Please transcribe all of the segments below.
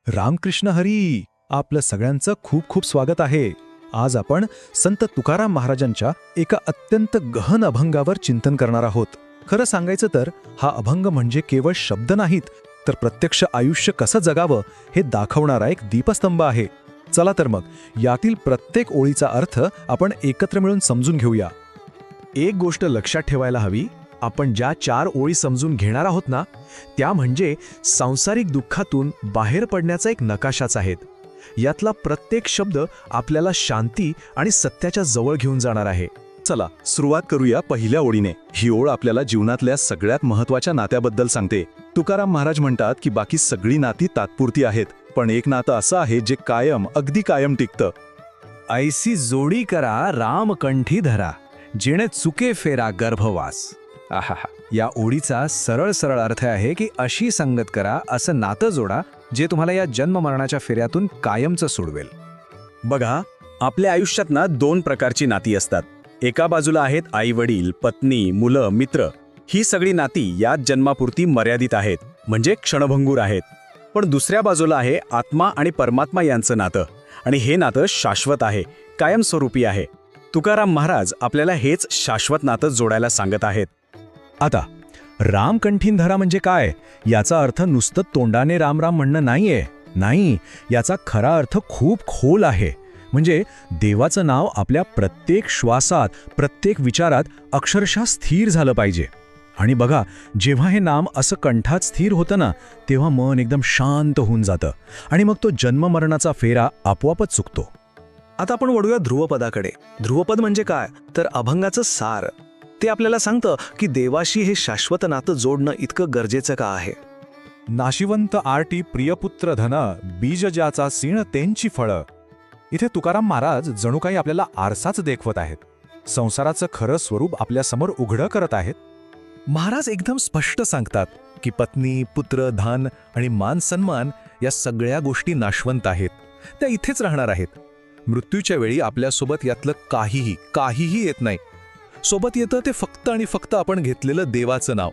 रामकृष्ण हरी. आपलं सगळ्यांचं खूप खूप स्वागत आहे. आज आपण संत तुकाराम महाराजांच्या एका अत्यंत गहन अभंगावर चिंतन करणार आहोत. खरं सांगायचं तर हा अभंग म्हणजे केवळ शब्द नाहीत, तर प्रत्यक्ष आयुष्य कसं जगावं हे दाखवणारा एक दीपस्तंभ आहे. चला तर मग यातील प्रत्येक ओळीचा अर्थ आपण एकत्र मिळून समजून घेऊया. एक गोष्ट लक्षात ठेवायला हवी, आपण ज्या 4 ओळी समजून घेणार आहोत ना, त्या म्हणजे सांसारिक दुःखातून बाहेर पडण्याचा एक नकाशाच आहेत. यातला प्रत्येक शब्द आपल्याला शांती आणि सत्याच्या जवळ घेऊन जाणार आहे. चला सुरुवात करूया पहिल्या ओळीने. ही ओळ आपल्याला जीवनातल्या सगळ्यात महत्त्वाच्या नात्याबद्दल सांगते. तुकाराम महाराज म्हणतात की बाकी सगळी नाती तात्पुरती आहेत, पण एक नातं असं आहे जे कायम, अगदी कायम टिकतं. ऐसी जोडी करा रामकंठी धरा, जिणे चुके फेरा गर्भवास. आहा, या ओळीचा सरळ सरळ अर्थ आहे की अशी संगत करा, असं नातं जोडा जे तुम्हाला या जन्म मरणाच्या फेऱ्यातून कायमचं सोडवेल. बघा, आपल्या आयुष्यात ना 2 प्रकारची नाती असतात. एका बाजूला आहेत आई वडील, पत्नी, मुलं, मित्र. ही सगळी नाती याच जन्मापुरती मर्यादित आहेत, म्हणजे क्षणभंगूर आहेत. पण दुसऱ्या बाजूला आहे आत्मा आणि परमात्मा यांचं नातं, आणि हे नातं शाश्वत आहे, कायमस्वरूपी आहे. तुकाराम महाराज आपल्याला हेच शाश्वत नातं जोडायला सांगत आहेत. आता रामकंठीन धरा म्हणजे काय? याचा अर्थ नुसतं तोंडाने राम राम म्हणणं नाहीये. नाही, याचा खरा अर्थ खूप खोल आहे. म्हणजे देवाचं नाव आपल्या प्रत्येक श्वासात, प्रत्येक विचारात अक्षरशः स्थिर झालं पाहिजे. आणि बघा, जेव्हा हे नाम असं कंठात स्थिर होतं ना, तेव्हा मन एकदम शांत होऊन जातं आणि मग तो जन्ममरणाचा फेरा आपोआपच चुकतो. आता आपण वळूया ध्रुवपदाकडे. ध्रुवपद म्हणजे काय? तर अभंगाचं सार. ते आपल्याला सांगतं की देवाशी हे शाश्वत नातं जोडणं इतकं गरजेचं का आहे. नाशिवंत आरटी प्रियपुत्र धन, बीज ज्याचा सीण त्यांची फळं. इथे तुकाराम महाराज जणू काही आपल्याला आरसाच देखवत आहेत. संसाराचं खरं स्वरूप आपल्यासमोर उघडं करत आहेत. महाराज एकदम स्पष्ट सांगतात की पत्नी, पुत्र, धन आणि मान सन्मान या सगळ्या गोष्टी नाशवंत आहेत, त्या इथेच राहणार आहेत. मृत्यूच्या वेळी आपल्यासोबत यातलं काहीही येत नाही. सोबत येतं ते फक्त आणि फक्त आपण घेतलेलं देवाचं नाव.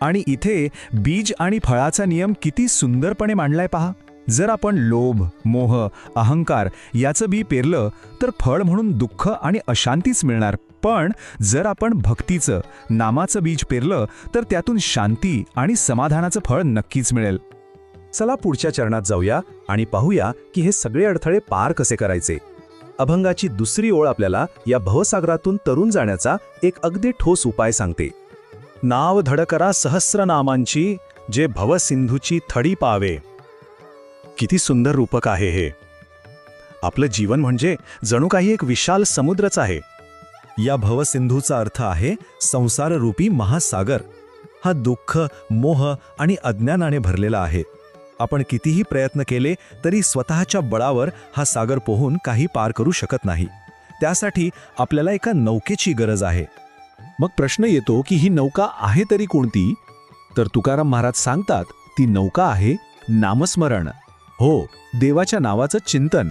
आणि इथे बीज आणि फळाचा नियम किती सुंदरपणे मांडलाय पहा. जर आपण लोभ, मोह, अहंकार याचं बी पेरलं तर फळ म्हणून दुःख आणि अशांतीच मिळणार. पण जर आपण भक्तीचं, नामाचं बीज पेरलं तर त्यातून शांती आणि समाधानाचं फळ नक्कीच मिळेल. चला पुढच्या चरणात जाऊया आणि पाहूया की हे सगळे अडथळे पार कसे करायचे. अभंगाची दुसरी ओळ आपल्याला या भवसागरातून तरून जाण्याचा एक अगदी ठोस उपाय सांगते. नाव धड करा सहस्र नामांची, जे भवसिंधूची थडी पावे. किती सुंदर रूपक आहे हे. आपलं जीवन म्हणजे जणू काही एक विशाल समुद्रच आहे. या भवसिंधूचा अर्थ आहे संसाररूपी महासागर. हा दुःख, मोह आणि अज्ञानाने भरलेला आहे. आपण कितीही प्रयत्न केले तरी स्वतःच्या बळावर हा सागर पोहून काही पार करू शकत नाही. त्यासाठी आपल्याला एका नौकेची गरज आहे. मग प्रश्न येतो की ही नौका आहे तरी कोणती? तर तुकाराम महाराज सांगतात ती नौका आहे नामस्मरण. हो, देवाच्या नावाचं चिंतन.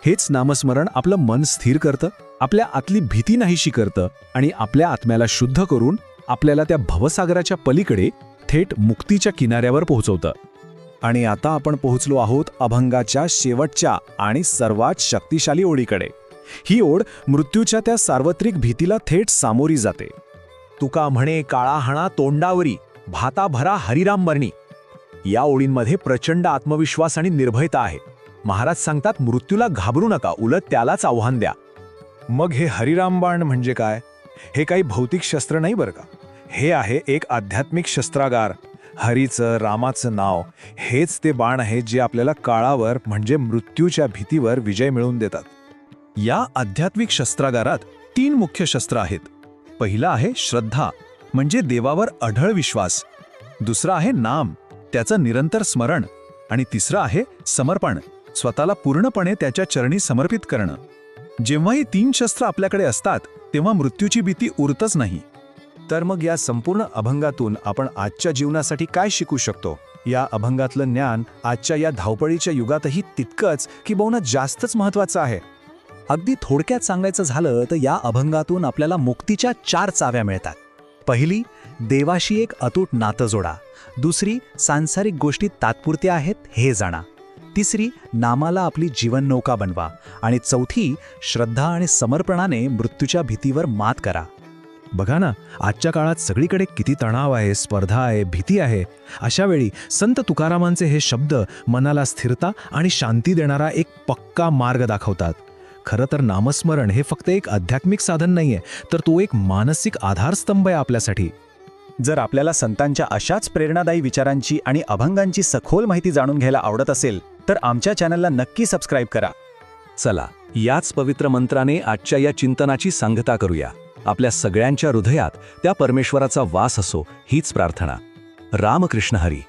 हेच नामस्मरण आपलं मन स्थिर करतं, आपल्या आतली भीती नाहीशी करतं आणि आपल्या आत्म्याला शुद्ध करून आपल्याला त्या भवसागराच्या पलीकडे थेट मुक्तीच्या किनाऱ्यावर पोहोचवतं. आणि आता आपण पोहोचलो आहोत अभंगाच्या शेवटच्या आणि सर्वात शक्तिशाली ओळीकडे. ही ओळ मृत्यूच्या त्या सार्वत्रिक भीतीला थेट सामोरी जाते. तुका म्हणे काळा हणा तोंडावरी, भाता भरा हरिराम मरणी. या ओळींमध्ये प्रचंड आत्मविश्वास आणि निर्भयता आहे. महाराज सांगतात मृत्यूला घाबरू नका, उलट त्यालाच आव्हान द्या. मग हे हरिरामबाण म्हणजे काय? हे काही भौतिक शस्त्र नाही बरं का. हे आहे एक आध्यात्मिक शस्त्रागार. हरीचं, रामाचं नाव हेच ते बाण आहे जे आपल्याला काळावर म्हणजे मृत्यूच्या भीतीवर विजय मिळवून देतात. या आध्यात्मिक शस्त्रागारात 3 मुख्य शस्त्र आहेत. पहिलं आहे श्रद्धा, म्हणजे देवावर अढळ विश्वास. दुसरं आहे नाम, त्याचं निरंतर स्मरण. आणि तिसरं आहे समर्पण, स्वतःला पूर्णपणे त्याच्या चरणी समर्पित करणं. जेव्हा ही 3 शस्त्र आपल्याकडे असतात तेव्हा मृत्यूची भीती उरतच नाही. तर मग या संपूर्ण अभंगातून आपण आजच्या जीवनासाठी काय शिकू शकतो? या अभंगातलं ज्ञान आजच्या या धावपळीच्या युगातही तितकंच किंबहुना जास्तच महत्त्वाचं आहे. अगदी थोडक्यात सांगायचं झालं तर या अभंगातून आपल्याला मुक्तीच्या 4 चाव्या मिळतात. पहिली, देवाशी एक अतूट नातं जोडा. दुसरी, सांसारिक गोष्टी तात्पुरत्या आहेत हे जाणा. तिसरी, नामाला आपली जीवननौका बनवा. आणि चौथी, श्रद्धा आणि समर्पणाने मृत्यूच्या भीतीवर मात करा. बघा ना, आजच्या काळात सगळीकडे किती तणाव आहे, स्पर्धा आहे, भीती आहे. अशा वेळी संत तुकारामांचे हे शब्द मनाला स्थिरता आणि शांती देणारा एक पक्का मार्ग दाखवतात. खरं तर नामस्मरण हे फक्त एक आध्यात्मिक साधन नाहीये, तर तो एक मानसिक आधारस्तंभ आहे आपल्यासाठी. जर आपल्याला संतांच्या अशाच प्रेरणादायी विचारांची आणि अभंगांची सखोल माहिती जाणून घ्यायला आवडत असेल तर आमच्या चॅनलला नक्की सबस्क्राईब करा. चला, याच पवित्र मंत्राने आजच्या या चिंतनाची सांगता करूया. आपल्या सगळ्यांच्या हृदयात त्या परमेश्वराचा वास असो, हीच प्रार्थना. रामकृष्ण हरी.